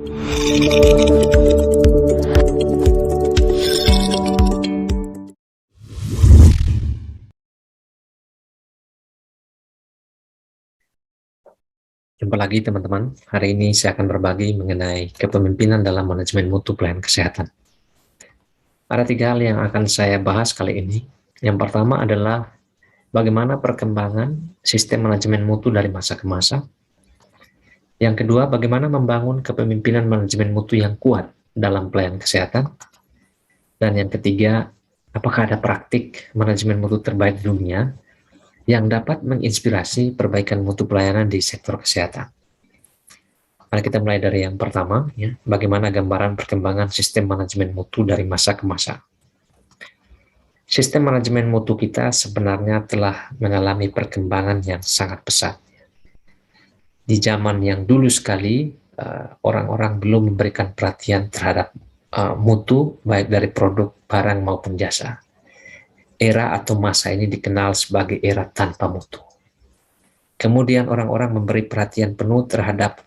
Jumpa lagi teman-teman, hari ini saya akan berbagi mengenai kepemimpinan dalam manajemen mutu pelayanan kesehatan. Ada 3 hal yang akan saya bahas kali ini. Yang pertama adalah bagaimana perkembangan sistem manajemen mutu dari masa ke masa. Yang kedua, bagaimana membangun kepemimpinan manajemen mutu yang kuat dalam pelayanan kesehatan. Dan yang ketiga, apakah ada praktik manajemen mutu terbaik di dunia yang dapat menginspirasi perbaikan mutu pelayanan di sektor kesehatan. Mari kita mulai dari yang pertama, ya, bagaimana gambaran perkembangan sistem manajemen mutu dari masa ke masa. Sistem manajemen mutu kita sebenarnya telah mengalami perkembangan yang sangat pesat. Di zaman yang dulu sekali, orang-orang belum memberikan perhatian terhadap mutu, baik dari produk, barang maupun jasa. Era atau masa ini dikenal sebagai era tanpa mutu. Kemudian orang-orang memberi perhatian penuh terhadap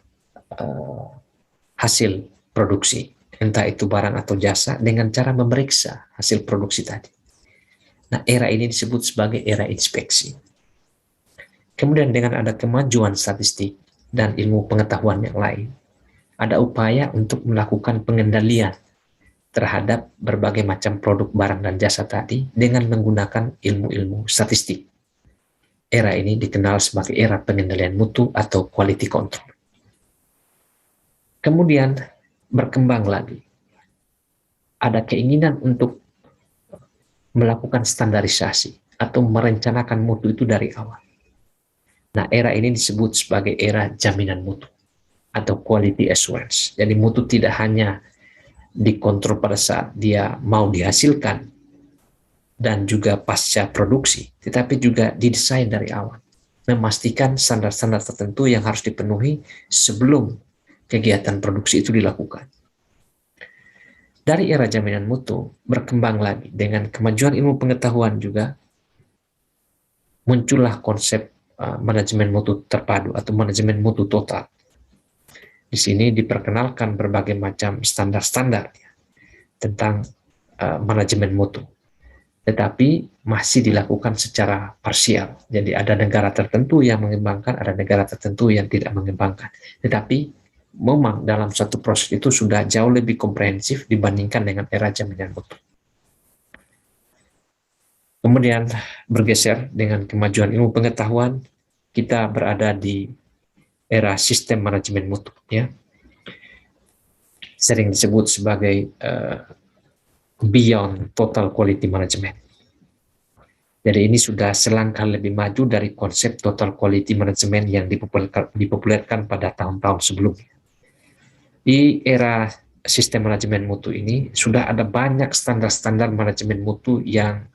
hasil produksi, entah itu barang atau jasa, dengan cara memeriksa hasil produksi tadi. Nah, era ini disebut sebagai era inspeksi. Kemudian dengan ada kemajuan statistik dan ilmu pengetahuan yang lain, ada upaya untuk melakukan pengendalian terhadap berbagai macam produk, barang, dan jasa tadi dengan menggunakan ilmu-ilmu statistik. Era ini dikenal sebagai era pengendalian mutu atau quality control. Kemudian berkembang lagi. Ada keinginan untuk melakukan standarisasi atau merencanakan mutu itu dari awal. Nah, era ini disebut sebagai era jaminan mutu atau quality assurance. Jadi mutu tidak hanya dikontrol pada saat dia mau dihasilkan dan juga pasca produksi, tetapi juga didesain dari awal, memastikan standar-standar tertentu yang harus dipenuhi sebelum kegiatan produksi itu dilakukan. Dari era jaminan mutu berkembang lagi dengan kemajuan ilmu pengetahuan, juga muncullah konsep manajemen mutu terpadu atau manajemen mutu total. Di sini diperkenalkan berbagai macam standar-standar tentang manajemen mutu, tetapi masih dilakukan secara parsial. Jadi ada negara tertentu yang mengembangkan, ada negara tertentu yang tidak mengembangkan. Tetapi memang dalam satu proses itu sudah jauh lebih komprehensif dibandingkan dengan era jaminan mutu. Kemudian bergeser dengan kemajuan ilmu pengetahuan, kita berada di era sistem manajemen mutu, ya. Sering disebut sebagai beyond total quality management. Jadi ini sudah selangkah lebih maju dari konsep total quality management yang dipopulerkan pada tahun-tahun sebelumnya. Di era sistem manajemen mutu ini sudah ada banyak standar-standar manajemen mutu yang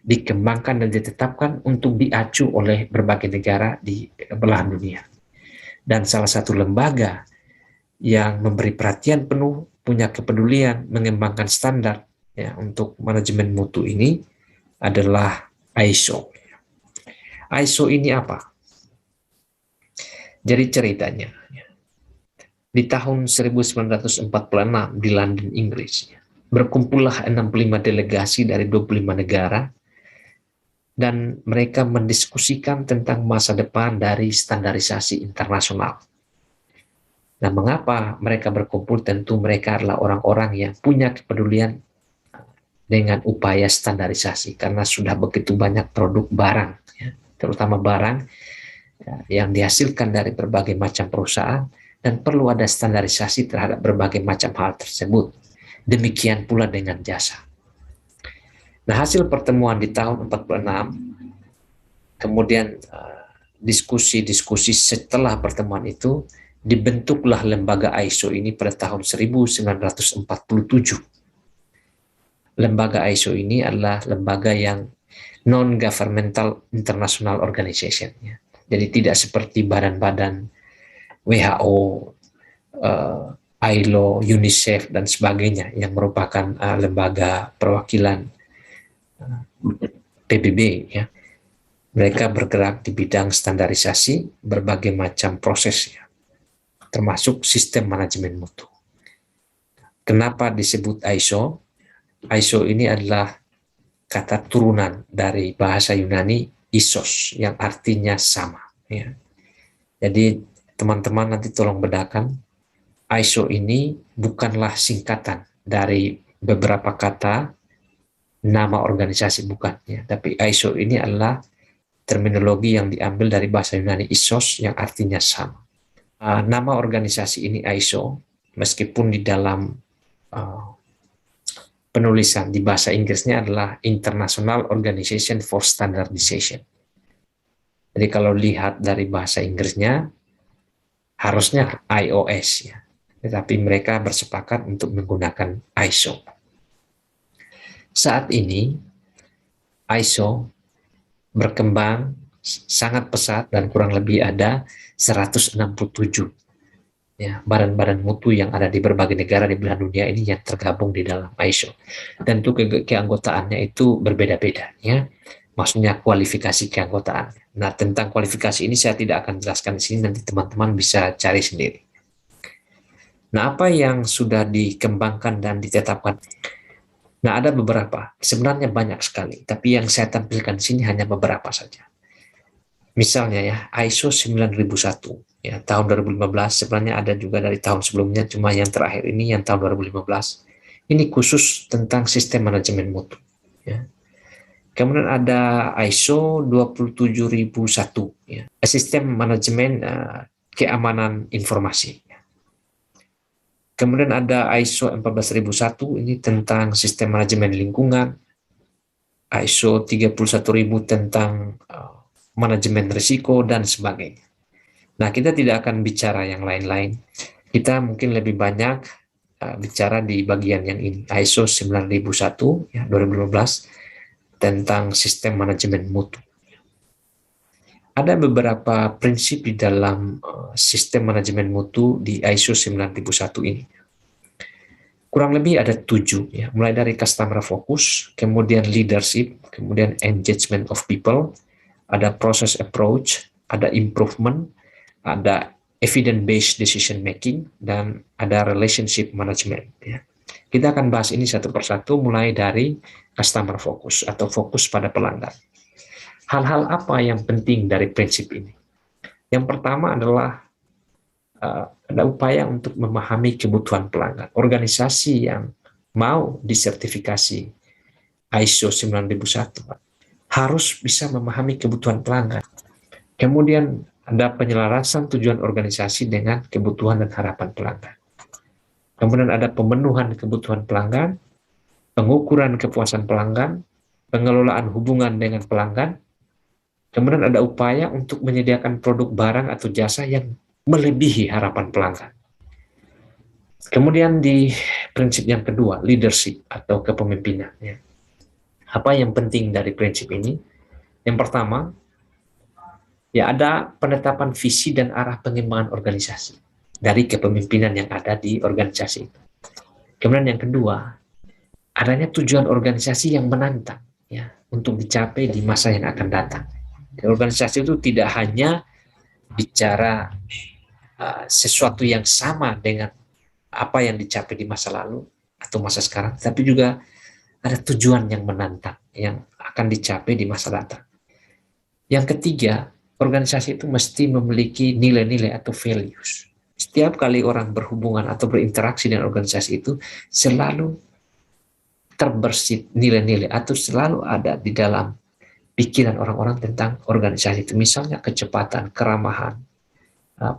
dikembangkan dan ditetapkan untuk diacu oleh berbagai negara di belahan dunia. Dan salah satu lembaga yang memberi perhatian penuh, punya kepedulian mengembangkan standar ya untuk manajemen mutu ini adalah ISO. ISO ini apa? Jadi ceritanya, di tahun 1946 di London, Inggris, berkumpullah 65 delegasi dari 25 negara, dan mereka mendiskusikan tentang masa depan dari standarisasi internasional. Nah, mengapa mereka berkumpul? Tentu mereka adalah orang-orang yang punya kepedulian dengan upaya standarisasi, karena sudah begitu banyak produk barang, ya, terutama barang yang dihasilkan dari berbagai macam perusahaan, dan perlu ada standarisasi terhadap berbagai macam hal tersebut. Demikian pula dengan jasa. Nah, hasil pertemuan di tahun 46, kemudian diskusi-diskusi setelah pertemuan itu, dibentuklah lembaga ISO ini pada tahun 1947. Lembaga ISO ini adalah lembaga yang non-governmental international organization. Jadi tidak seperti badan-badan WHO, ILO, UNICEF, dan sebagainya yang merupakan lembaga perwakilan PBB. Ya. Mereka bergerak di bidang standarisasi berbagai macam proses, ya, termasuk sistem manajemen mutu. Kenapa disebut ISO? ISO ini adalah kata turunan dari bahasa Yunani isos yang artinya sama. Ya. Jadi teman-teman nanti tolong bedakan, ISO ini bukanlah singkatan dari beberapa kata nama organisasi, bukan. Ya. Tapi ISO ini adalah terminologi yang diambil dari bahasa Yunani isos yang artinya sama. Nama organisasi ini ISO, meskipun di dalam penulisan di bahasa Inggrisnya adalah International Organization for Standardization. Jadi kalau lihat dari bahasa Inggrisnya harusnya IOS ya, tetapi mereka bersepakat untuk menggunakan ISO. Saat ini ISO berkembang sangat pesat dan kurang lebih ada 167 ya, badan-badan mutu yang ada di berbagai negara di belahan dunia ini yang tergabung di dalam ISO. Dan untuk keanggotaannya itu berbeda-beda ya. Maksudnya kualifikasi keanggotaan. Nah, tentang kualifikasi ini saya tidak akan jelaskan di sini, nanti teman-teman bisa cari sendiri. Nah, apa yang sudah dikembangkan dan ditetapkan? Nah, ada beberapa, sebenarnya banyak sekali, tapi yang saya tampilkan di sini hanya beberapa saja. Misalnya ya, ISO 9001 ya, tahun 2015, sebenarnya ada juga dari tahun sebelumnya, cuma yang terakhir ini yang tahun 2015. Ini khusus tentang sistem manajemen mutu ya. Kemudian ada ISO 27001 ya, sistem manajemen keamanan informasi. Kemudian ada ISO 14001, ini tentang sistem manajemen lingkungan. ISO 31000 tentang manajemen risiko dan sebagainya. Nah, kita tidak akan bicara yang lain-lain. Kita mungkin lebih banyak bicara di bagian yang ini, ISO 9001 ya, 2015 tentang sistem manajemen mutu. Ada beberapa prinsip di dalam sistem manajemen mutu di ISO 9001 ini. Kurang lebih ada 7, ya, mulai dari customer focus, kemudian leadership, kemudian engagement of people, ada process approach, ada improvement, ada evidence-based decision making, dan ada relationship management. Ya. Kita akan bahas ini satu persatu, mulai dari customer focus atau fokus pada pelanggan. Hal-hal apa yang penting dari prinsip ini? Yang pertama adalah ada upaya untuk memahami kebutuhan pelanggan. Organisasi yang mau disertifikasi ISO 9001 harus bisa memahami kebutuhan pelanggan. Kemudian ada penyelarasan tujuan organisasi dengan kebutuhan dan harapan pelanggan. Kemudian ada pemenuhan kebutuhan pelanggan, pengukuran kepuasan pelanggan, pengelolaan hubungan dengan pelanggan. Kemudian ada upaya untuk menyediakan produk barang atau jasa yang melebihi harapan pelanggan. Kemudian di prinsip yang kedua, leadership atau kepemimpinan. Apa yang penting dari prinsip ini? Yang pertama, ya ada penetapan visi dan arah pengembangan organisasi dari kepemimpinan yang ada di organisasi itu. Kemudian yang kedua, adanya tujuan organisasi yang menantang ya untuk dicapai di masa yang akan datang. Organisasi itu tidak hanya bicara sesuatu yang sama dengan apa yang dicapai di masa lalu atau masa sekarang, tapi juga ada tujuan yang menantang yang akan dicapai di masa datang. Yang ketiga, organisasi itu mesti memiliki nilai-nilai atau values. Setiap kali orang berhubungan atau berinteraksi dengan organisasi itu selalu terbersit nilai-nilai atau selalu ada di dalam pikiran orang-orang tentang organisasi itu. Misalnya kecepatan, keramahan,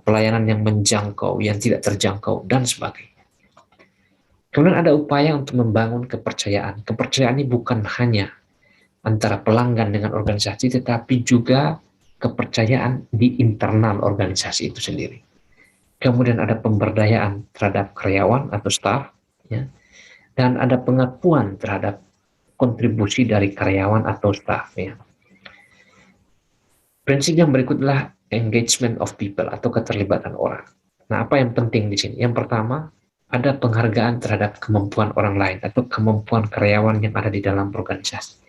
pelayanan yang menjangkau, yang tidak terjangkau, dan sebagainya. Kemudian ada upaya untuk membangun kepercayaan. Kepercayaan ini bukan hanya antara pelanggan dengan organisasi, tetapi juga kepercayaan di internal organisasi itu sendiri. Kemudian ada pemberdayaan terhadap karyawan atau staff, ya, dan ada pengakuan terhadap kontribusi dari karyawan atau staff. Ya. Prinsip yang berikut adalah engagement of people atau keterlibatan orang. Nah, apa yang penting di sini? Yang pertama, ada penghargaan terhadap kemampuan orang lain atau kemampuan karyawan yang ada di dalam organisasi.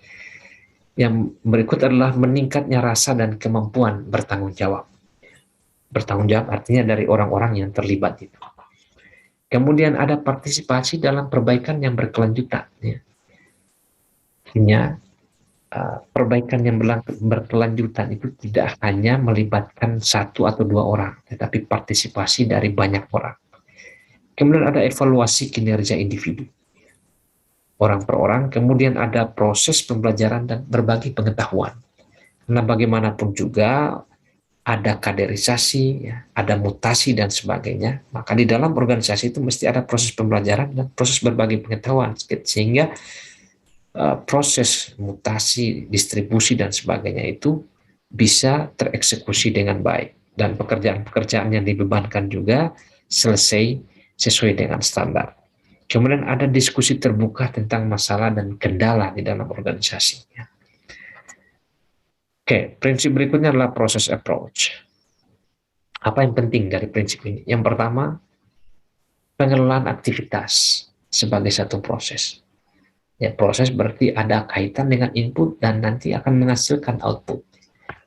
Yang berikut adalah meningkatnya rasa dan kemampuan bertanggung jawab. Bertanggung jawab artinya dari orang-orang yang terlibat itu. Kemudian ada partisipasi dalam perbaikan yang berkelanjutan. Ya. Artinya perbaikan yang berkelanjutan itu tidak hanya melibatkan satu atau dua orang, tetapi partisipasi dari banyak orang. Kemudian ada evaluasi kinerja individu, orang per orang. Kemudian ada proses pembelajaran dan berbagi pengetahuan. Karena bagaimanapun juga ada kaderisasi, ya, ada mutasi dan sebagainya. Maka di dalam organisasi itu mesti ada proses pembelajaran dan proses berbagi pengetahuan, sehingga proses mutasi, distribusi dan sebagainya itu bisa tereksekusi dengan baik dan pekerjaan-pekerjaan yang dibebankan juga selesai sesuai dengan standar. Kemudian ada diskusi terbuka tentang masalah dan kendala di dalam organisasi. Oke, prinsip berikutnya adalah proses approach. Apa yang penting dari prinsip ini? Yang pertama, pengelolaan aktivitas sebagai satu proses. Ya, proses berarti ada kaitan dengan input dan nanti akan menghasilkan output.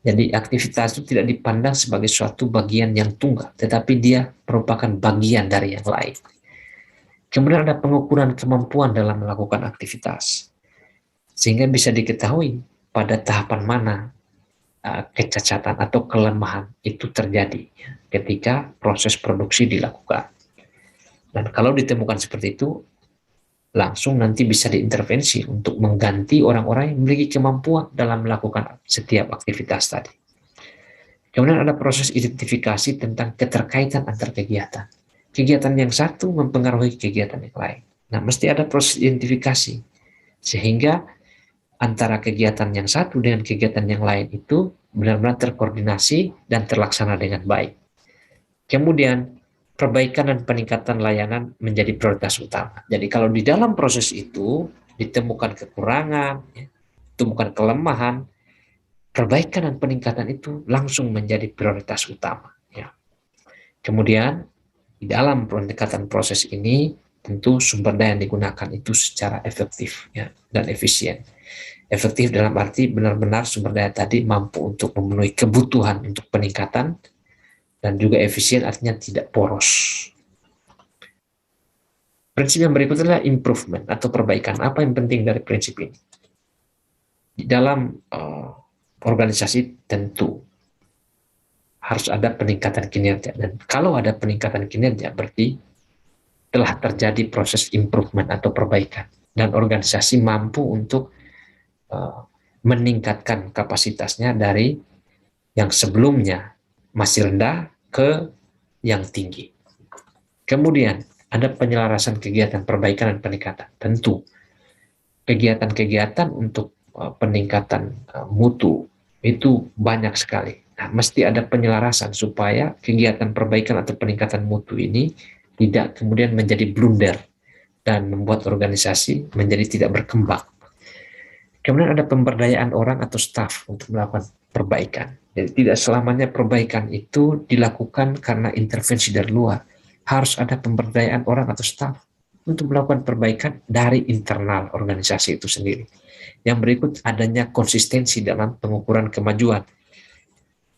Jadi aktivitas itu tidak dipandang sebagai suatu bagian yang tunggal, tetapi dia merupakan bagian dari yang lain. Kemudian ada pengukuran kemampuan dalam melakukan aktivitas, sehingga bisa diketahui pada tahapan mana kecacatan atau kelemahan itu terjadi ketika proses produksi dilakukan. Dan kalau ditemukan seperti itu, langsung nanti bisa diintervensi untuk mengganti orang-orang yang memiliki kemampuan dalam melakukan setiap aktivitas tadi. Kemudian ada proses identifikasi tentang keterkaitan antar kegiatan. Kegiatan yang satu mempengaruhi kegiatan yang lain. Nah, mesti ada proses identifikasi sehingga antara kegiatan yang satu dengan kegiatan yang lain itu benar-benar terkoordinasi dan terlaksana dengan baik. Kemudian perbaikan dan peningkatan layanan menjadi prioritas utama. Jadi kalau di dalam proses itu ditemukan kekurangan, ditemukan kelemahan, perbaikan dan peningkatan itu langsung menjadi prioritas utama. Ya. Kemudian di dalam pendekatan proses ini tentu sumber daya yang digunakan itu secara efektif ya, dan efisien. Efektif dalam arti benar-benar sumber daya tadi mampu untuk memenuhi kebutuhan untuk peningkatan, dan juga efisien artinya tidak poros. Prinsip yang berikutnya adalah improvement atau perbaikan. Apa yang penting dari prinsip ini? Di dalam organisasi tentu harus ada peningkatan kinerja. Dan kalau ada peningkatan kinerja berarti telah terjadi proses improvement atau perbaikan. Dan organisasi mampu untuk meningkatkan kapasitasnya dari yang sebelumnya masih rendah ke yang tinggi. Kemudian ada penyelarasan kegiatan perbaikan dan peningkatan. Tentu kegiatan-kegiatan untuk peningkatan mutu itu banyak sekali. Nah, mesti ada penyelarasan supaya kegiatan perbaikan atau peningkatan mutu ini tidak kemudian menjadi blunder dan membuat organisasi menjadi tidak berkembang. Kemudian ada pemberdayaan orang atau staf untuk melakukan perbaikan. Jadi tidak selamanya perbaikan itu dilakukan karena intervensi dari luar. Harus ada pemberdayaan orang atau staf untuk melakukan perbaikan dari internal organisasi itu sendiri. Yang berikut adanya konsistensi dalam pengukuran kemajuan.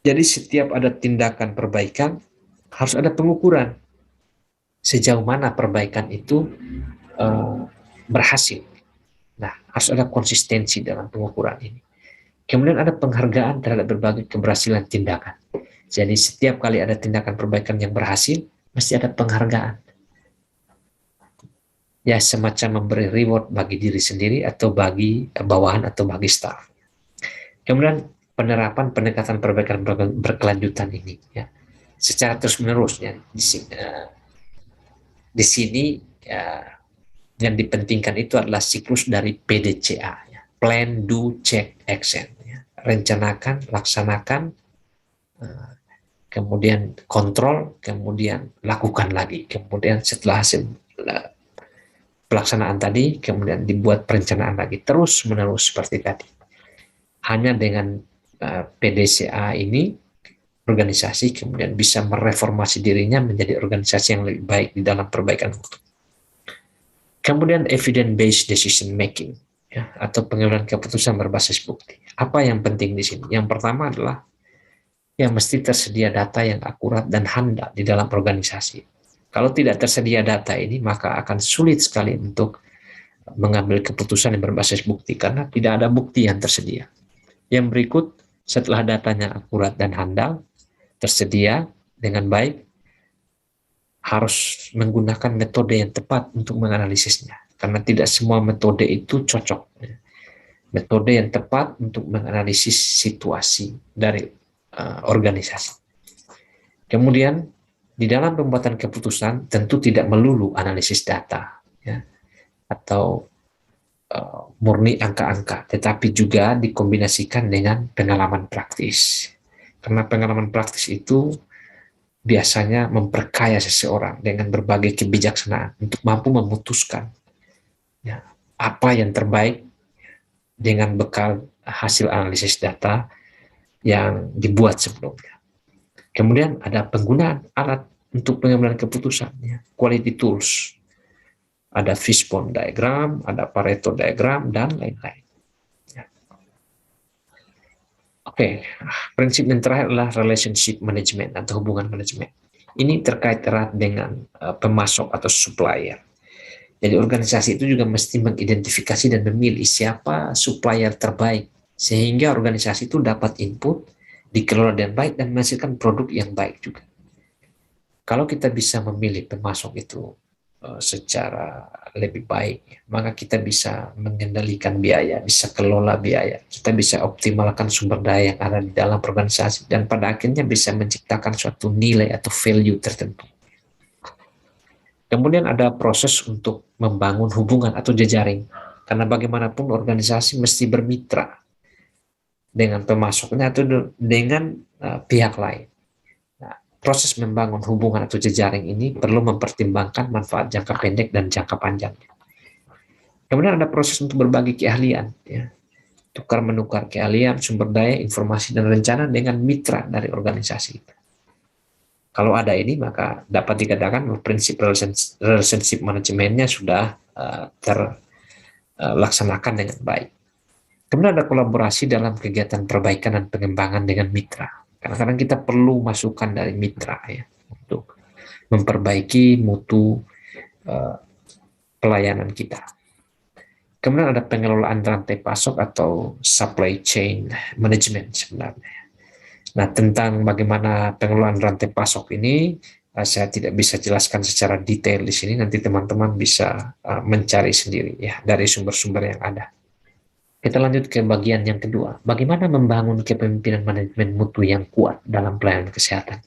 Jadi setiap ada tindakan perbaikan harus ada pengukuran. Sejauh mana perbaikan itu berhasil. Nah, harus ada konsistensi dalam pengukuran ini. Kemudian ada penghargaan terhadap berbagai keberhasilan tindakan. Jadi setiap kali ada tindakan perbaikan yang berhasil, mesti ada penghargaan. Ya, semacam memberi reward bagi diri sendiri atau bagi bawahan atau bagi staff. Kemudian penerapan pendekatan perbaikan berkelanjutan ini, ya, secara terus-menerus. Ya, di sini ya, yang dipentingkan itu adalah siklus dari PDCA. Ya. Plan, do, check, action. Ya. Rencanakan, laksanakan, kemudian kontrol, kemudian lakukan lagi. Kemudian setelah hasil pelaksanaan tadi, kemudian dibuat perencanaan lagi. Terus-menerus seperti tadi. Hanya dengan PDCA ini, organisasi kemudian bisa mereformasi dirinya menjadi organisasi yang lebih baik di dalam perbaikan mutu. Kemudian evidence-based decision making, ya, atau pengambilan keputusan berbasis bukti. Apa yang penting di sini? Yang pertama adalah mesti tersedia data yang akurat dan handal di dalam organisasi. Kalau tidak tersedia data ini, maka akan sulit sekali untuk mengambil keputusan yang berbasis bukti, karena tidak ada bukti yang tersedia. Yang berikut, setelah datanya akurat dan handal, tersedia dengan baik, harus menggunakan metode yang tepat untuk menganalisisnya, karena tidak semua metode itu cocok. Metode yang tepat untuk menganalisis situasi dari organisasi. Kemudian, di dalam pembuatan keputusan tentu tidak melulu analisis data, ya, atau murni angka-angka, tetapi juga dikombinasikan dengan pengalaman praktis. Karena pengalaman praktis itu biasanya memperkaya seseorang dengan berbagai kebijaksanaan untuk mampu memutuskan, ya, apa yang terbaik dengan bekal hasil analisis data yang dibuat sebelumnya. Kemudian ada penggunaan alat untuk pengambilan keputusan, ya, quality tools. Ada fishbone diagram, ada Pareto diagram, dan lain-lain. Ya. Oke, prinsip yang terakhir adalah relationship management atau hubungan manajemen. Ini terkait erat dengan pemasok atau supplier. Jadi organisasi itu juga mesti mengidentifikasi dan memilih siapa supplier terbaik, sehingga organisasi itu dapat input, dikelola dengan baik, dan menghasilkan produk yang baik juga. Kalau kita bisa memilih pemasok itu secara lebih baik, maka kita bisa mengendalikan biaya, bisa kelola biaya, kita bisa optimalkan sumber daya yang ada di dalam organisasi, dan pada akhirnya bisa menciptakan suatu nilai atau value tertentu. Kemudian ada proses untuk membangun hubungan atau jejaring, karena bagaimanapun organisasi mesti bermitra dengan pemasoknya atau dengan pihak lain. Proses membangun hubungan atau jejaring ini perlu mempertimbangkan manfaat jangka pendek dan jangka panjang. Kemudian ada proses untuk berbagi keahlian, ya, tukar-menukar keahlian, sumber daya, informasi, dan rencana dengan mitra dari organisasi. Kalau ada ini, maka dapat dikatakan prinsip relationship manajemennya sudah terlaksanakan dengan baik. Kemudian ada kolaborasi dalam kegiatan perbaikan dan pengembangan dengan mitra. Kadang-kadang kita perlu masukan dari mitra, ya, untuk memperbaiki mutu pelayanan kita. Kemudian ada pengelolaan rantai pasok atau supply chain management sebenarnya. Nah, tentang bagaimana pengelolaan rantai pasok ini, saya tidak bisa jelaskan secara detail di sini. Nanti teman-teman bisa mencari sendiri, ya, dari sumber-sumber yang ada. Kita lanjut ke bagian yang kedua. Bagaimana membangun kepemimpinan manajemen mutu yang kuat dalam pelayanan kesehatan?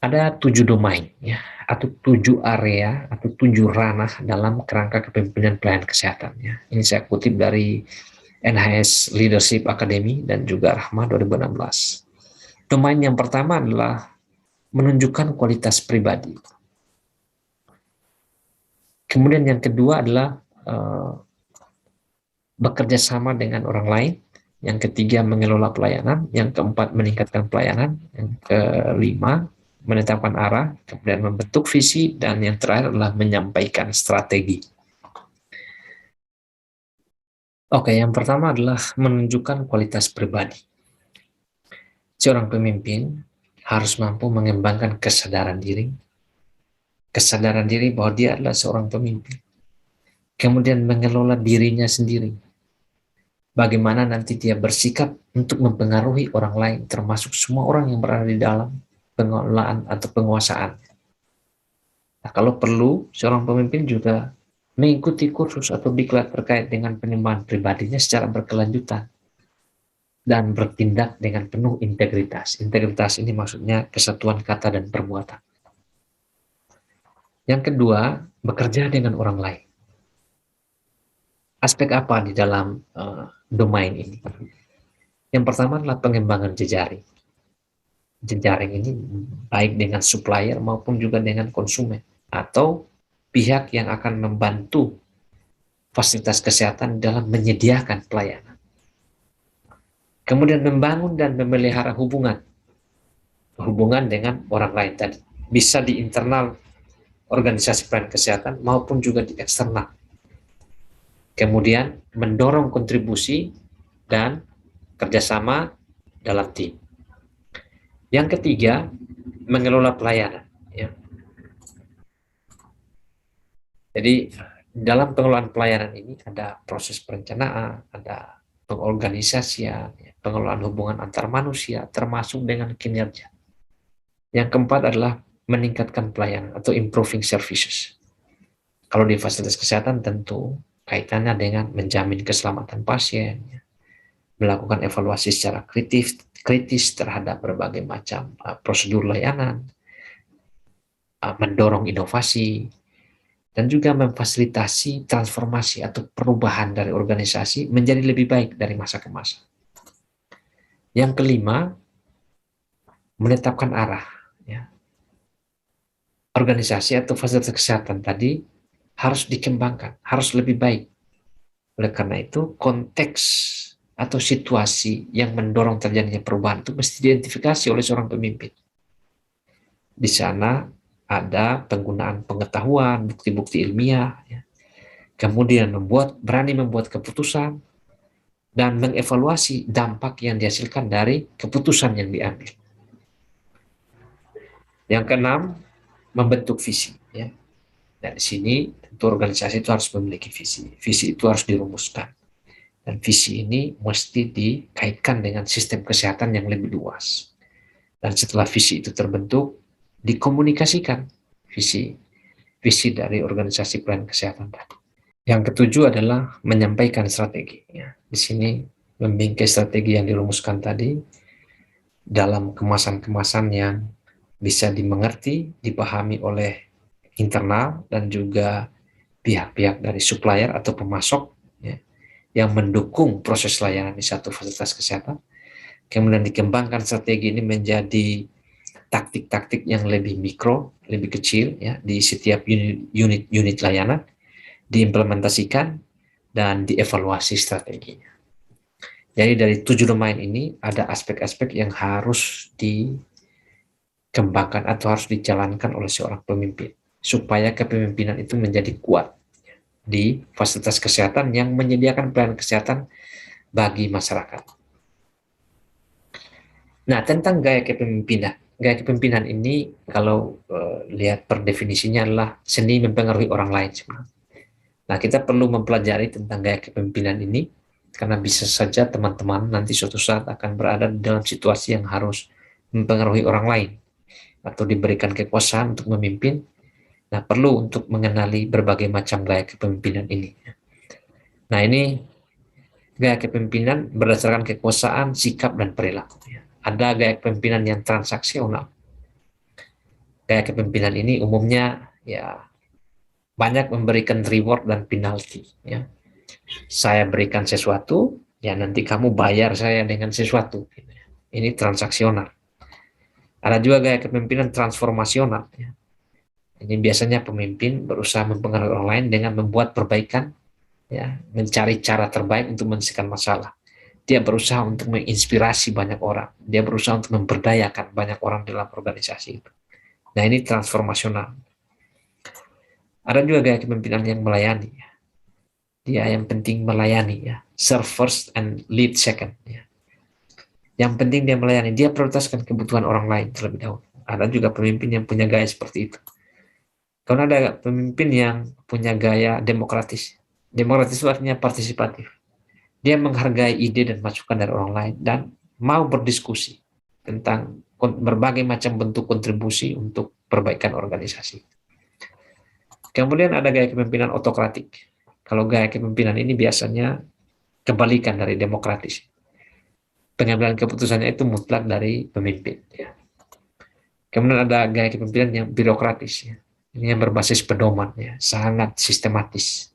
Ada 7 domain, ya, atau 7 area atau 7 ranah dalam kerangka kepemimpinan pelayanan kesehatan. Ya. Ini saya kutip dari NHS Leadership Academy dan juga Rahma 2016. Domain yang pertama adalah menunjukkan kualitas pribadi. Kemudian yang kedua adalah bekerja sama dengan orang lain. Yang ketiga, mengelola pelayanan. Yang keempat, meningkatkan pelayanan. Yang kelima, menetapkan arah. Kemudian membentuk visi. Dan yang terakhir adalah menyampaikan strategi. Oke, yang pertama adalah menunjukkan kualitas pribadi. Seorang pemimpin harus mampu mengembangkan kesadaran diri. Kesadaran diri bahwa dia adalah seorang pemimpin. Kemudian mengelola dirinya sendiri. Bagaimana nanti dia bersikap untuk mempengaruhi orang lain, termasuk semua orang yang berada di dalam pengelolaan atau penguasaan. Nah, kalau perlu, seorang pemimpin juga mengikuti kursus atau diklat terkait dengan pengembangan pribadinya secara berkelanjutan dan bertindak dengan penuh integritas. Integritas ini maksudnya kesatuan kata dan perbuatan. Yang kedua, bekerja dengan orang lain. Aspek apa di dalam domain ini? Yang pertama adalah pengembangan jejaring. Jejaring ini baik dengan supplier maupun juga dengan konsumen atau pihak yang akan membantu fasilitas kesehatan dalam menyediakan pelayanan. Kemudian membangun dan memelihara hubungan dengan orang lain tadi. Bisa di internal organisasi pelayanan kesehatan maupun juga di eksternal. Kemudian mendorong kontribusi dan kerjasama dalam tim. Yang ketiga, mengelola pelayanan. Ya. Jadi dalam pengelolaan pelayanan ini ada proses perencanaan, ada pengorganisasian, ya, pengelolaan hubungan antar manusia, termasuk dengan kinerja. Yang keempat adalah meningkatkan pelayanan atau improving services. Kalau di fasilitas kesehatan tentu kaitannya dengan menjamin keselamatan pasien, ya, melakukan evaluasi secara kritis terhadap berbagai macam prosedur layanan, mendorong inovasi, dan juga memfasilitasi transformasi atau perubahan dari organisasi menjadi lebih baik dari masa ke masa. Yang kelima, menetapkan arah. Ya. Organisasi atau fasilitas kesehatan tadi harus dikembangkan, harus lebih baik. Oleh karena itu, konteks atau situasi yang mendorong terjadinya perubahan itu mesti diidentifikasi oleh seorang pemimpin. Di sana ada penggunaan pengetahuan, bukti-bukti ilmiah, ya. Kemudian berani membuat keputusan, dan mengevaluasi dampak yang dihasilkan dari keputusan yang diambil. Yang keenam, membentuk visi. Ya. Dan di sini tentu organisasi itu harus memiliki visi. Visi itu harus dirumuskan. Dan visi ini mesti dikaitkan dengan sistem kesehatan yang lebih luas. Dan setelah visi itu terbentuk, dikomunikasikan visi dari organisasi pelayanan kesehatan tadi. Yang ketujuh adalah menyampaikan strategi. Ya. Di sini membingkai strategi yang dirumuskan tadi dalam kemasan-kemasan yang bisa dimengerti, dipahami oleh internal dan juga pihak-pihak dari supplier atau pemasok, ya, yang mendukung proses layanan di satu fasilitas kesehatan. Kemudian dikembangkan strategi ini menjadi taktik-taktik yang lebih mikro, lebih kecil, ya, di setiap unit layanan, diimplementasikan dan dievaluasi strateginya. Jadi dari 7 domain ini ada aspek-aspek yang harus dikembangkan atau harus dijalankan oleh seorang pemimpin supaya kepemimpinan itu menjadi kuat di fasilitas kesehatan yang menyediakan pelayanan kesehatan bagi masyarakat. Nah, tentang gaya kepemimpinan. Gaya kepemimpinan ini kalau lihat per definisinya adalah seni mempengaruhi orang lain sebenarnya. Nah, kita perlu mempelajari tentang gaya kepemimpinan ini karena bisa saja teman-teman nanti suatu saat akan berada dalam situasi yang harus mempengaruhi orang lain atau diberikan kekuasaan untuk memimpin. Nah, perlu untuk mengenali berbagai macam gaya kepemimpinan ini. Nah, ini gaya kepemimpinan berdasarkan kekuasaan, sikap, dan perilaku. Ada gaya kepemimpinan yang transaksional. Gaya kepemimpinan ini umumnya ya banyak memberikan reward dan penalti. Ya. Saya berikan sesuatu, ya nanti kamu bayar saya dengan sesuatu. Ini transaksional. Ada juga gaya kepemimpinan transformasional. Ya. Ini biasanya pemimpin berusaha mempengaruhi orang lain dengan membuat perbaikan, ya, mencari cara terbaik untuk menyelesaikan masalah. Dia berusaha untuk menginspirasi banyak orang. Dia berusaha untuk memberdayakan banyak orang dalam organisasi itu. Nah, ini transformasional. Ada juga gaya kepemimpinan yang melayani. Ya. Dia yang penting melayani, ya. Serve first and lead second. Ya. Yang penting dia melayani. Dia prioritaskan kebutuhan orang lain terlebih dahulu. Ada juga pemimpin yang punya gaya seperti itu. Karena ada pemimpin yang punya gaya demokratis. Demokratis itu artinya partisipatif. Dia menghargai ide dan masukan dari orang lain dan mau berdiskusi tentang berbagai macam bentuk kontribusi untuk perbaikan organisasi. Kemudian ada gaya kepemimpinan otokratik. Kalau gaya kepemimpinan ini biasanya kebalikan dari demokratis. Pengambilan keputusannya itu mutlak dari pemimpin. Ya. Kemudian ada gaya kepemimpinan yang birokratis. Ya. Ini yang berbasis pedoman, ya, sangat sistematis.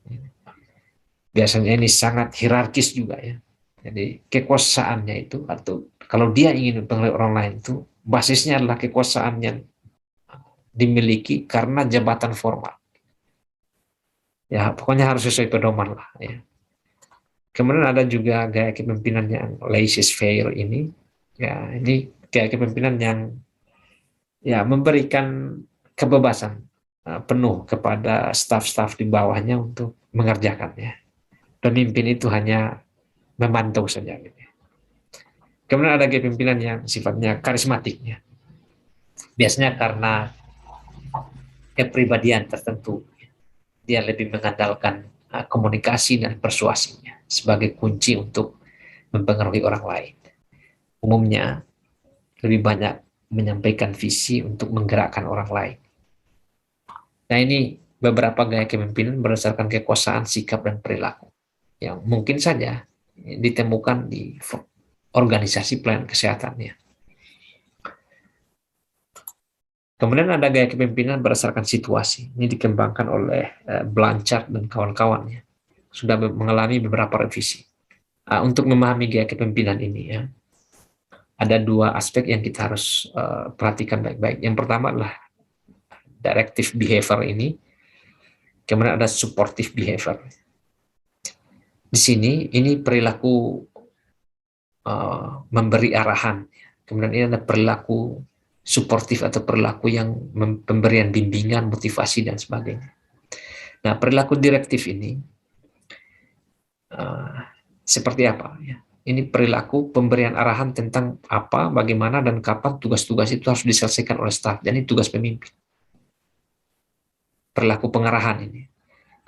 Biasanya ini sangat hierarkis juga, ya. Jadi kekuasaannya itu atau kalau dia ingin mempengaruhi orang lain itu basisnya adalah kekuasaan yang dimiliki karena jabatan formal. Ya pokoknya harus sesuai pedoman lah. Ya. Kemudian ada juga gaya kepemimpinan yang laissez-faire ini. Ya ini gaya kepemimpinan yang ya memberikan kebebasan penuh kepada staf-staf di bawahnya untuk mengerjakannya. Pemimpin itu hanya memantau saja. Gitu. Kemudian ada gaya pimpinan yang sifatnya karismatik. Ya. Biasanya karena kepribadian tertentu, dia lebih mengandalkan komunikasi dan persuasinya sebagai kunci untuk mempengaruhi orang lain. Umumnya lebih banyak menyampaikan visi untuk menggerakkan orang lain. Nah, ini beberapa gaya kepemimpinan berdasarkan kekuasaan, sikap, dan perilaku yang mungkin saja ditemukan di organisasi pelayanan kesehatan ya. Kemudian ada gaya kepemimpinan berdasarkan situasi. Ini dikembangkan oleh Blanchard dan kawan-kawannya. Sudah mengalami beberapa revisi. Untuk memahami gaya kepemimpinan ini ya, ada dua aspek yang kita harus perhatikan baik-baik. Yang pertama adalah directive behavior ini, kemudian ada supportive behavior. Di sini ini perilaku memberi arahan, kemudian ini ada perilaku suportif atau perilaku yang pemberian bimbingan, motivasi dan sebagainya. Nah, perilaku direktif ini seperti apa ya? Ini perilaku pemberian arahan tentang apa, bagaimana dan kapan tugas-tugas itu harus diselesaikan oleh staf. Jadi tugas pemimpin. Perilaku pengarahan ini.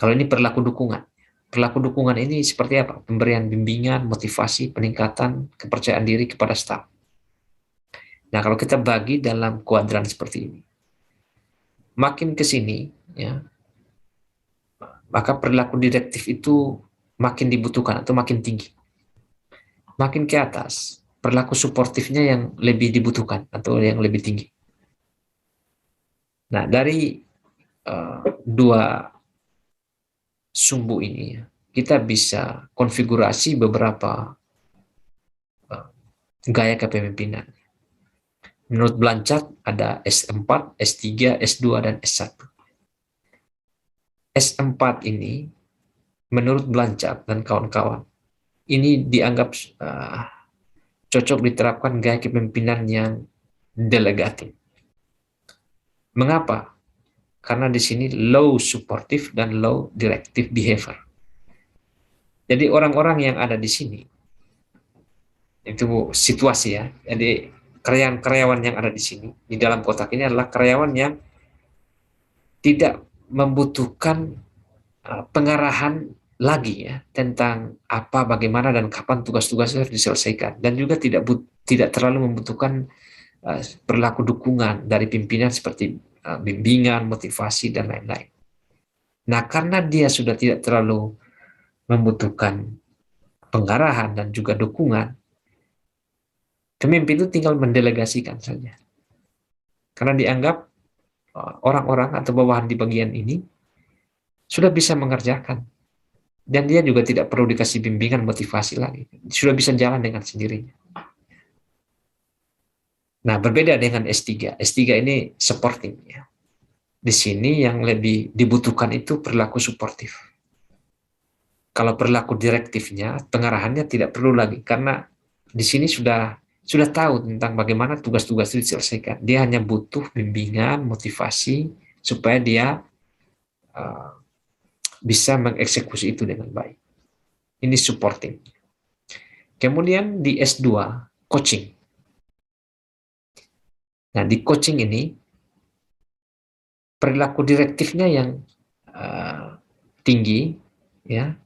Kalau ini perilaku dukungan. Perilaku dukungan ini seperti apa? Pemberian bimbingan, motivasi, peningkatan kepercayaan diri kepada staf. Nah, kalau kita bagi dalam kuadran seperti ini, makin ke sini, ya, maka perilaku direktif itu makin dibutuhkan atau makin tinggi. Makin ke atas, perilaku suportifnya yang lebih dibutuhkan atau yang lebih tinggi. Nah, dari dua sumbu ini, kita bisa konfigurasi beberapa gaya kepemimpinan. Menurut Blanchard ada S4, S3, S2, dan S1. S4 ini, menurut Blanchard dan kawan-kawan, ini dianggap cocok diterapkan gaya kepemimpinan yang delegatif. Mengapa? Karena di sini low supportive dan low directive behavior. Jadi orang-orang yang ada di sini, itu situasi ya, jadi karyawan-karyawan yang ada di sini, di dalam kotak ini adalah karyawan yang tidak membutuhkan pengarahan lagi ya tentang apa, bagaimana dan kapan tugas-tugas harus diselesaikan, dan juga tidak terlalu membutuhkan perilaku dukungan dari pimpinan seperti bimbingan, motivasi dan lain-lain. Nah, karena dia sudah tidak terlalu membutuhkan pengarahan dan juga dukungan, pemimpin itu tinggal mendelegasikan saja. Karena dianggap orang-orang atau bawahan di bagian ini sudah bisa mengerjakan. Dan dia juga tidak perlu dikasih bimbingan motivasi lagi. Sudah bisa jalan dengan sendirinya. Nah, berbeda dengan S3. S3 ini supporting. Ya. Di sini yang lebih dibutuhkan itu perilaku suportif. Kalau perilaku direktifnya, pengarahannya tidak perlu lagi. Karena di sini sudah tahu tentang bagaimana tugas-tugas itu diselesaikan. Dia hanya butuh bimbingan, motivasi, supaya dia bisa mengeksekusi itu dengan baik. Ini supporting. Kemudian di S2, coaching. Nah, di coaching ini, perilaku direktifnya yang tinggi, ya.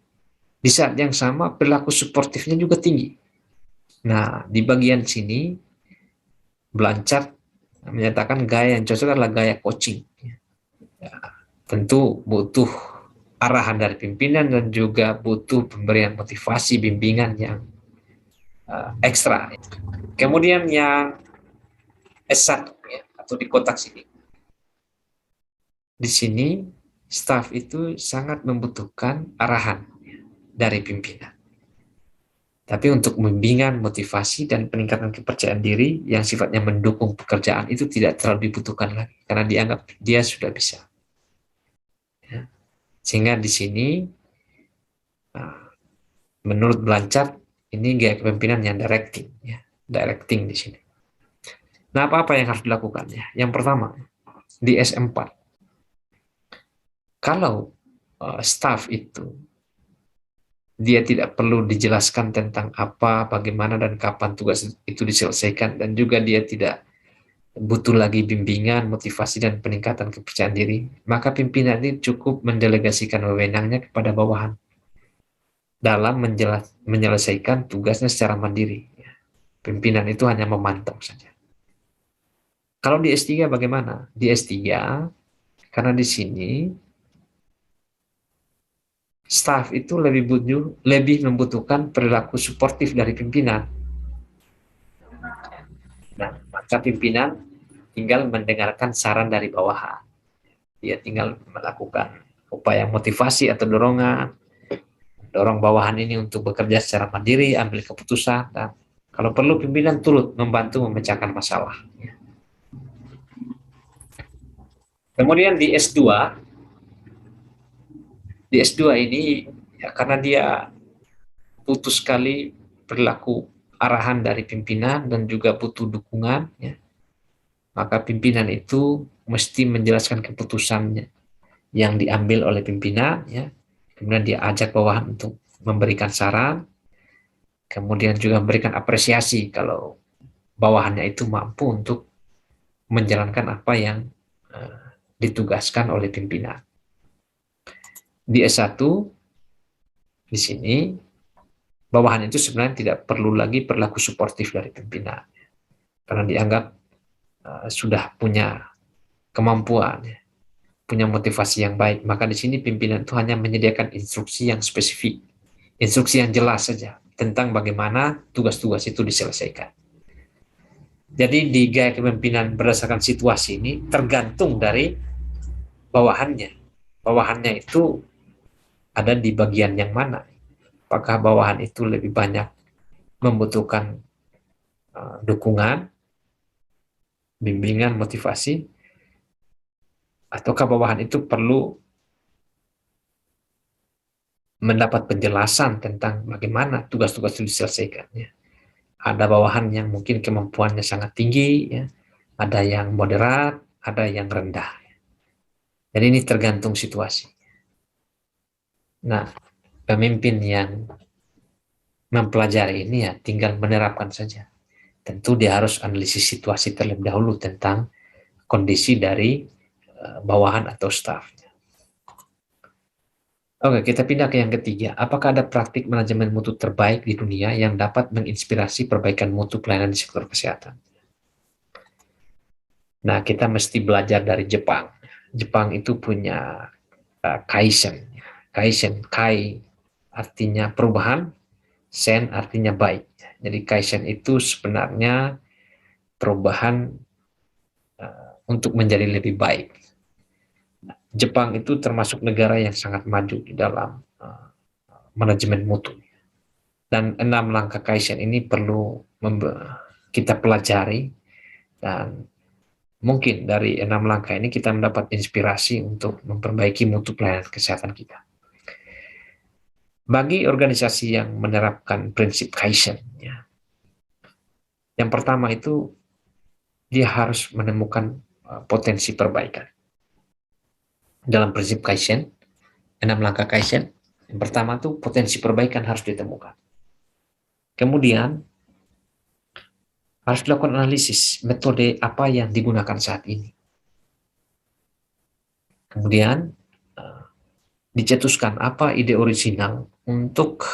Di saat yang sama, perilaku suportifnya juga tinggi. Nah, di bagian sini, Blanchard menyatakan gaya yang cocok adalah gaya coaching. Ya, tentu butuh arahan dari pimpinan dan juga butuh pemberian motivasi, bimbingan yang ekstra. Kemudian yang S1 ya, atau di kotak sini. Di sini staf itu sangat membutuhkan arahan dari pimpinan. Tapi untuk bimbingan, motivasi, dan peningkatan kepercayaan diri yang sifatnya mendukung pekerjaan itu tidak terlalu dibutuhkan lagi, karena dianggap dia sudah bisa. Ya. Sehingga di sini, menurut Blanchard, ini gaya kepemimpinan yang directing, ya. Directing di sini. Nah, apa-apa yang harus dilakukan? Ya? Yang pertama, di S4, kalau staf itu dia tidak perlu dijelaskan tentang apa, bagaimana, dan kapan tugas itu diselesaikan, dan juga dia tidak butuh lagi bimbingan, motivasi, dan peningkatan kepercayaan diri, maka pimpinan ini cukup mendelegasikan wewenangnya kepada bawahan dalam menyelesaikan tugasnya secara mandiri. Pimpinan itu hanya memantau saja. Kalau di S3 bagaimana? Di S3, karena di sini staf itu lebih membutuhkan perilaku suportif dari pimpinan. Nah, maka pimpinan tinggal mendengarkan saran dari bawahan. Dia tinggal melakukan upaya motivasi atau dorongan, dorong bawahan ini untuk bekerja secara mandiri, ambil keputusan, dan kalau perlu pimpinan turut membantu memecahkan masalah. Kemudian di S2 ini ya, karena dia butuh sekali perilaku arahan dari pimpinan dan juga butuh dukungan, ya, maka pimpinan itu mesti menjelaskan keputusannya yang diambil oleh pimpinan, ya. Kemudian dia ajak bawahan untuk memberikan saran, kemudian juga memberikan apresiasi kalau bawahannya itu mampu untuk menjalankan apa yang ditugaskan oleh pimpinan. Di S1 di sini bawahan itu sebenarnya tidak perlu lagi perilaku suportif dari pimpinan karena dianggap sudah punya kemampuan, ya, punya motivasi yang baik. Maka di sini pimpinan itu hanya menyediakan instruksi yang spesifik, instruksi yang jelas saja tentang bagaimana tugas-tugas itu diselesaikan. Jadi di gaya kepemimpinan berdasarkan situasi ini tergantung dari bawahannya. Bawahannya itu ada di bagian yang mana? Apakah bawahan itu lebih banyak membutuhkan dukungan, bimbingan, motivasi, ataukah bawahan itu perlu mendapat penjelasan tentang bagaimana tugas-tugas itu diselesaikan. Ya. Ada bawahan yang mungkin kemampuannya sangat tinggi, ya. Ada yang moderat, ada yang rendah. Jadi ini tergantung situasi. Nah, pemimpin yang mempelajari ini ya tinggal menerapkan saja. Tentu dia harus analisis situasi terlebih dahulu tentang kondisi dari bawahan atau staf. Oke, kita pindah ke yang ketiga. Apakah ada praktik manajemen mutu terbaik di dunia yang dapat menginspirasi perbaikan mutu pelayanan di sektor kesehatan? Nah, kita mesti belajar dari Jepang. Jepang itu punya Kaizen. Kaizen, Kai artinya perubahan, Sen artinya baik. Jadi Kaizen itu sebenarnya perubahan untuk menjadi lebih baik. Jepang itu termasuk negara yang sangat maju di dalam manajemen mutu. Dan 6 langkah Kaizen ini perlu kita pelajari, dan mungkin dari 6 langkah ini kita mendapat inspirasi untuk memperbaiki mutu pelayanan kesehatan kita. Bagi organisasi yang menerapkan prinsip Kaizen, ya, yang pertama itu dia harus menemukan potensi perbaikan. Dalam prinsip Kaizen, 6 langkah Kaizen, yang pertama itu potensi perbaikan harus ditemukan. Kemudian harus dilakukan analisis metode apa yang digunakan saat ini. Kemudian dicetuskan apa ide orisinal untuk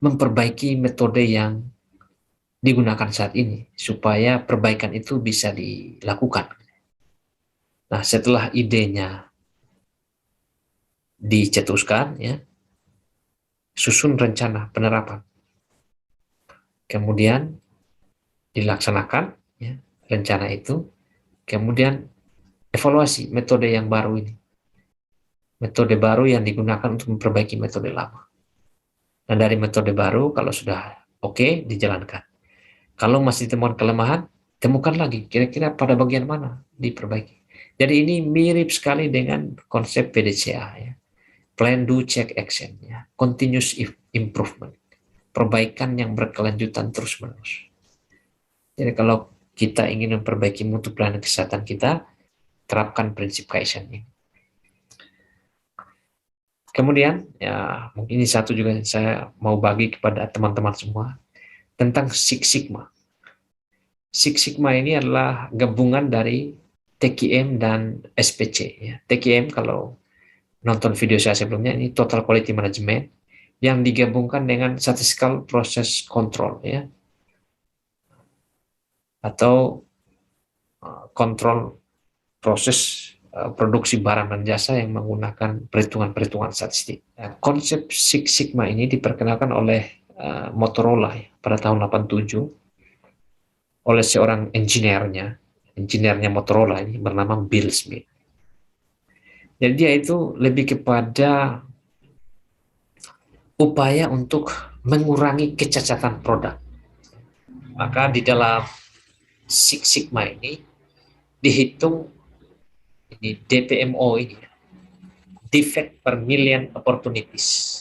memperbaiki metode yang digunakan saat ini supaya perbaikan itu bisa dilakukan. Nah, setelah idenya dicetuskan, ya, susun rencana penerapan. Kemudian dilaksanakan, ya, rencana itu. Kemudian evaluasi metode yang baru ini. Metode baru yang digunakan untuk memperbaiki metode lama. Dan dari metode baru, kalau sudah oke, dijalankan. Kalau masih temukan kelemahan, temukan lagi. Kira-kira pada bagian mana diperbaiki. Jadi ini mirip sekali dengan konsep PDCA, ya. Plan, do, check, action. Ya. Continuous improvement. Perbaikan yang berkelanjutan terus-menerus. Jadi kalau kita ingin memperbaiki mutu pelayanan kesehatan kita, terapkan prinsip Kaizen ini. Kemudian, ya mungkin ini satu juga yang saya mau bagi kepada teman-teman semua, tentang Six Sigma. Six Sigma ini adalah gabungan dari TQM dan SPC. Ya. TQM kalau nonton video saya sebelumnya ini Total Quality Management yang digabungkan dengan Statistical Process Control, ya, atau kontrol proses produksi barang dan jasa yang menggunakan perhitungan-perhitungan statistik. Konsep Six Sigma ini diperkenalkan oleh Motorola ya, pada tahun 87 oleh seorang engineer-nya Motorola ini bernama Bill Smith. Jadi dia itu lebih kepada upaya untuk mengurangi kecacatan produk. Maka di dalam Six Sigma ini dihitung ini DPMO ini, defect per million opportunities.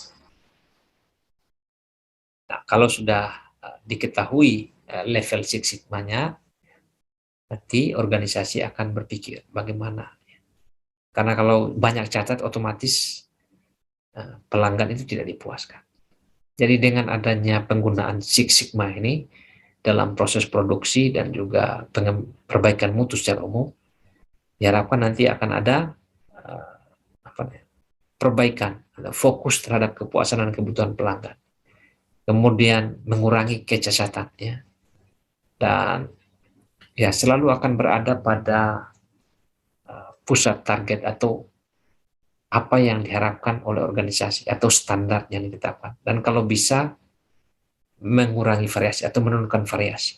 Nah, kalau sudah diketahui level Six Sigma-nya, nanti organisasi akan berpikir bagaimana. Karena kalau banyak catat, otomatis pelanggan itu tidak dipuaskan. Jadi dengan adanya penggunaan Six Sigma ini dalam proses produksi dan juga perbaikan mutu secara umum, diharapkan nanti akan ada perbaikan, fokus terhadap kepuasan dan kebutuhan pelanggan. Kemudian mengurangi kecacatan, ya. Dan ya selalu akan berada pada pusat target atau apa yang diharapkan oleh organisasi atau standar yang ditetapkan. Dan kalau bisa mengurangi variasi atau menurunkan variasi.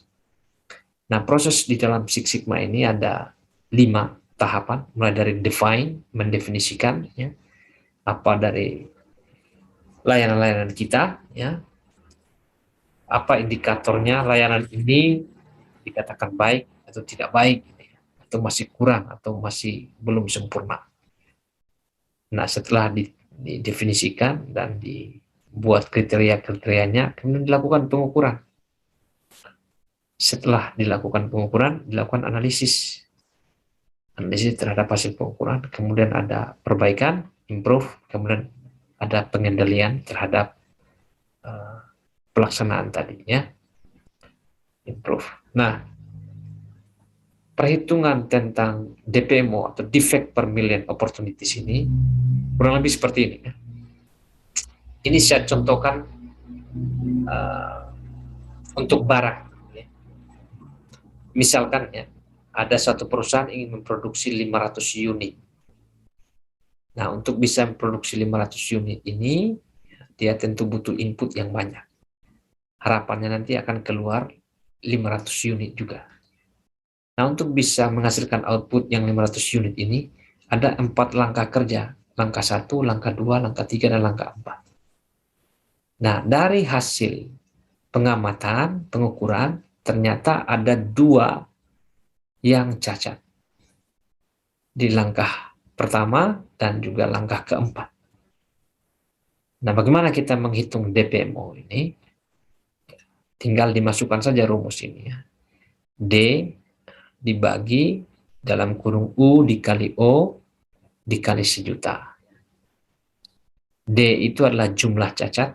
Nah, proses di dalam Six Sigma ini ada 5 tahapan, mulai dari define, mendefinisikan, ya, apa dari layanan-layanan kita, ya, apa indikatornya layanan ini dikatakan baik atau tidak baik, atau masih kurang atau masih belum sempurna. Nah, setelah didefinisikan dan dibuat kriteria-kriterianya, kemudian dilakukan pengukuran. Setelah dilakukan pengukuran, dilakukan analisis terhadap hasil pengukuran, kemudian ada perbaikan, improve, kemudian ada pengendalian terhadap pelaksanaan tadinya, improve. Nah, perhitungan tentang DPMO atau defect per million opportunities ini kurang lebih seperti ini. Ini saya contohkan untuk barang. Misalkan ya, ada satu perusahaan ingin memproduksi 500 unit. Nah, untuk bisa memproduksi 500 unit ini, dia tentu butuh input yang banyak. Harapannya nanti akan keluar 500 unit juga. Nah, untuk bisa menghasilkan output yang 500 unit ini, ada 4 langkah kerja. Langkah 1, langkah 2, langkah 3, dan langkah 4. Nah, dari hasil pengamatan, pengukuran, ternyata ada 2 yang cacat di langkah pertama dan juga langkah keempat. Nah, bagaimana kita menghitung DPMO ini? Tinggal dimasukkan saja rumus ini, ya. D dibagi dalam kurung U dikali O dikali sejuta. D itu adalah jumlah cacat,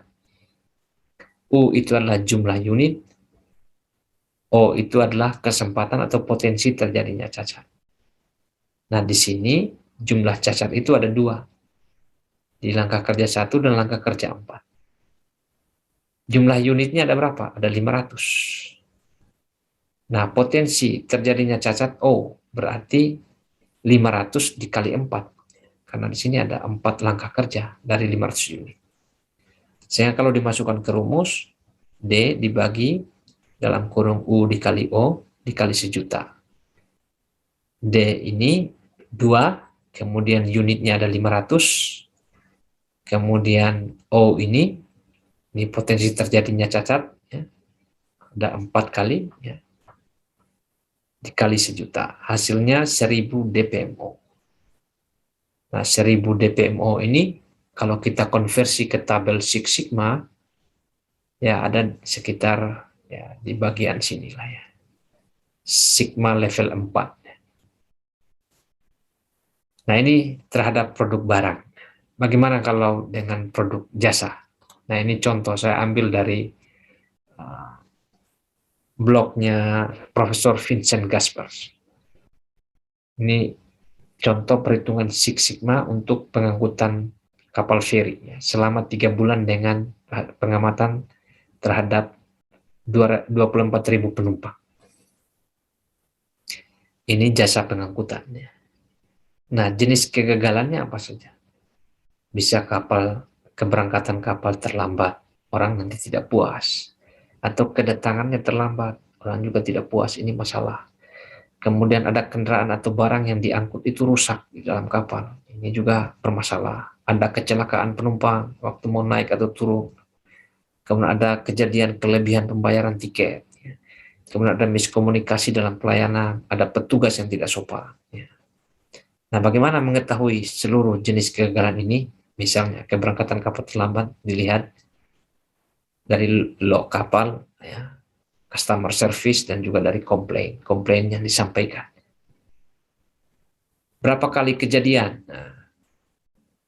U itu adalah jumlah unit, O itu adalah kesempatan atau potensi terjadinya cacat. Nah, di sini jumlah cacat itu ada 2. Di langkah kerja 1 dan langkah kerja 4. Jumlah unitnya ada berapa? Ada 500. Nah, potensi terjadinya cacat O berarti 500 dikali 4. Karena di sini ada 4 langkah kerja dari 500 unit. Sehingga kalau dimasukkan ke rumus, D dibagi dalam kurung U dikali O dikali sejuta. D ini 2, kemudian unitnya ada 500, kemudian O ini potensi terjadinya cacat, ya, ada 4 kali, ya, dikali sejuta. Hasilnya 1000 DPMO. Nah, 1000 DPMO ini kalau kita konversi ke tabel Six Sigma, ya ada sekitar ya di bagian sini lah, ya. Sigma level 4. Nah, ini terhadap produk barang. Bagaimana kalau dengan produk jasa? Nah, ini contoh saya ambil dari blognya Profesor Vincent Gaspers. Ini contoh perhitungan Six Sigma untuk pengangkutan kapal feri ya, selama 3 bulan dengan pengamatan terhadap 24.000 penumpang. Ini jasa pengangkutannya. Nah, jenis kegagalannya apa saja? Bisa keberangkatan kapal terlambat, orang nanti tidak puas. Atau kedatangannya terlambat, orang juga tidak puas, ini masalah. Kemudian ada kendaraan atau barang yang diangkut itu rusak di dalam kapal, ini juga bermasalah. Ada kecelakaan penumpang waktu mau naik atau turun. Kemudian ada kejadian kelebihan pembayaran tiket. Kemudian ada miskomunikasi dalam pelayanan, ada petugas yang tidak sopan. Nah, bagaimana mengetahui seluruh jenis kegagalan ini? Misalnya keberangkatan kapal terlambat dilihat dari log kapal, ya, customer service, dan juga dari komplain yang disampaikan. Berapa kali kejadian? Nah,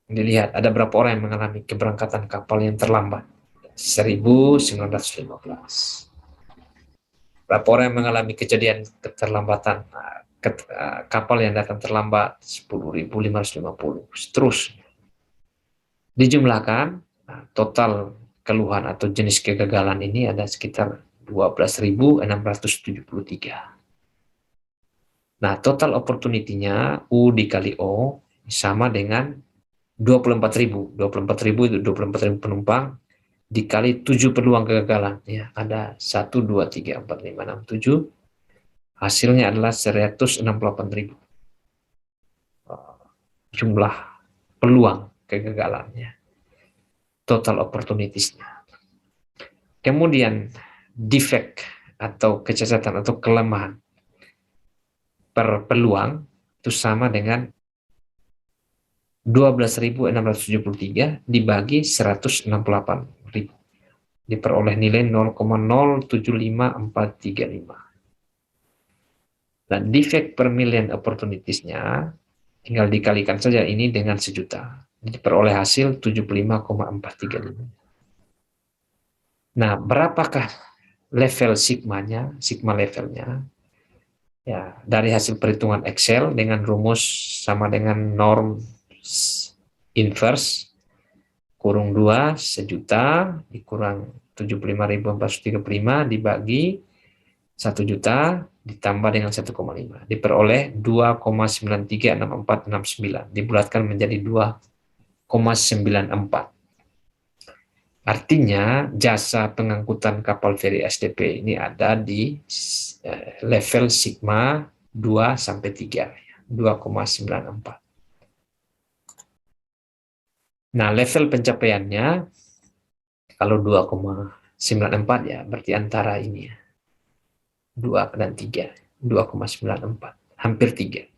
dilihat ada berapa orang yang mengalami keberangkatan kapal yang terlambat. 1915. Berapa orang yang mengalami kejadian keterlambatan kapal yang datang terlambat? 10.550. Seterusnya. Dijumlahkan, total keluhan atau jenis kegagalan ini ada sekitar 12.673. Nah, total opportunity-nya U dikali O sama dengan 24.000. 24.000 itu 24.000 penumpang dikali 7 peluang kegagalan. Ya, ada 1, 2, 3, 4, 5, 6, 7. Hasilnya adalah 168.000. Jumlah peluang kegagalannya. Total opportunities-nya. Kemudian defect atau kecacatan atau kelemahan per peluang itu sama dengan 12.673 dibagi 168.000. Diperoleh nilai 0,075435. Dan defect per million opportunities-nya tinggal dikalikan saja ini dengan 1.000.000. Diperoleh hasil 75,435. Nah, berapakah level sigmanya, sigma levelnya? Ya, dari hasil perhitungan Excel dengan rumus sama dengan norm inverse kurung 2 1.000.000 dikurang 75.435 dibagi 1.000.000 ditambah dengan 1,5 diperoleh 2,936469 dibulatkan menjadi 2,94. Artinya jasa pengangkutan kapal feri SDP ini ada di level sigma 2 sampai 3, 2,94. Nah, level pencapaiannya kalau 2,94 ya berarti antara ini ya. 2 dan 3, 2,94, hampir 3.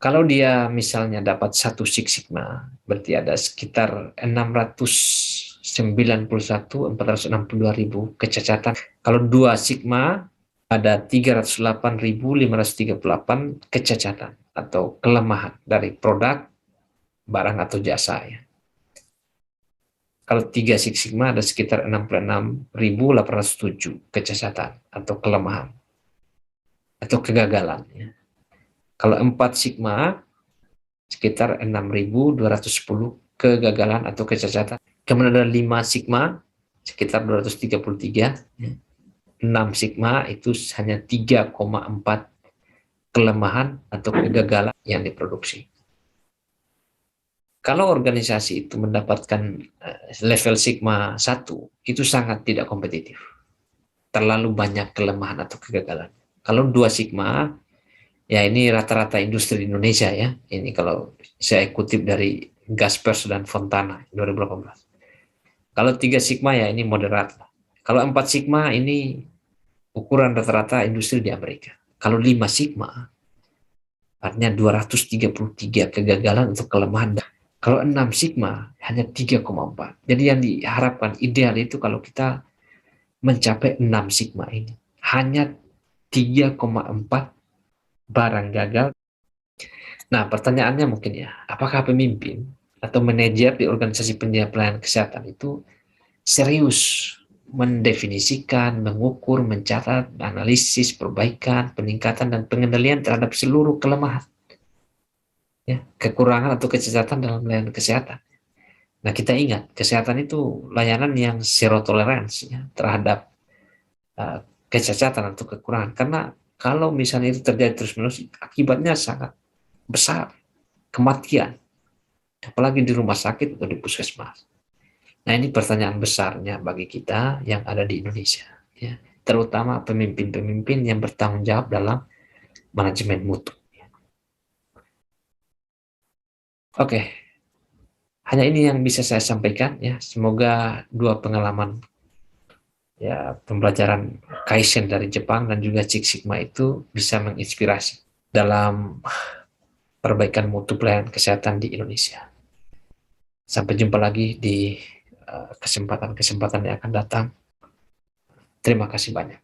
Kalau dia misalnya dapat 1 Six Sigma, berarti ada sekitar 691.462.000 kecacatan. Kalau 2 Sigma, ada 308.538 kecacatan atau kelemahan dari produk, barang atau jasa. Ya. Kalau 3 Six Sigma ada sekitar 66.807 kecacatan atau kelemahan atau kegagalan. Ya. Kalau 4 Sigma, sekitar 6.210 kegagalan atau kecacatan. Kemudian ada 5 Sigma, sekitar 233. 6 Sigma itu hanya 3,4 kelemahan atau kegagalan yang diproduksi. Kalau organisasi itu mendapatkan level Sigma 1, itu sangat tidak kompetitif. Terlalu banyak kelemahan atau kegagalan. Kalau 2 Sigma, ya ini rata-rata industri di Indonesia ya. Ini kalau saya kutip dari Gaspers dan Fontana 2018. Kalau 3 Sigma ya ini moderat. Kalau 4 Sigma ini ukuran rata-rata industri di Amerika. Kalau 5 Sigma artinya 233 kegagalan untuk kelemahan. Kalau 6 Sigma hanya 3,4. Jadi yang diharapkan ideal itu kalau kita mencapai 6 Sigma ini. Hanya 3,4 barang gagal. Nah, pertanyaannya mungkin ya, apakah pemimpin atau manajer di organisasi penyedia pelayanan kesehatan itu serius mendefinisikan, mengukur, mencatat, analisis, perbaikan, peningkatan, dan pengendalian terhadap seluruh kelemahan, ya, kekurangan atau kecacatan dalam layanan kesehatan. Nah, kita ingat, kesehatan itu layanan yang zero tolerance, ya, terhadap kecacatan atau kekurangan. Karena kalau misalnya itu terjadi terus-menerus, akibatnya sangat besar, kematian, apalagi di rumah sakit atau di puskesmas. Nah, ini pertanyaan besarnya bagi kita yang ada di Indonesia, ya, terutama pemimpin-pemimpin yang bertanggung jawab dalam manajemen mutu. Oke, hanya ini yang bisa saya sampaikan, ya. Semoga dua pengalaman, ya, pembelajaran Kaizen dari Jepang dan juga Six Sigma itu bisa menginspirasi dalam perbaikan mutu pelayanan kesehatan di Indonesia. Sampai jumpa lagi di kesempatan-kesempatan yang akan datang. Terima kasih banyak.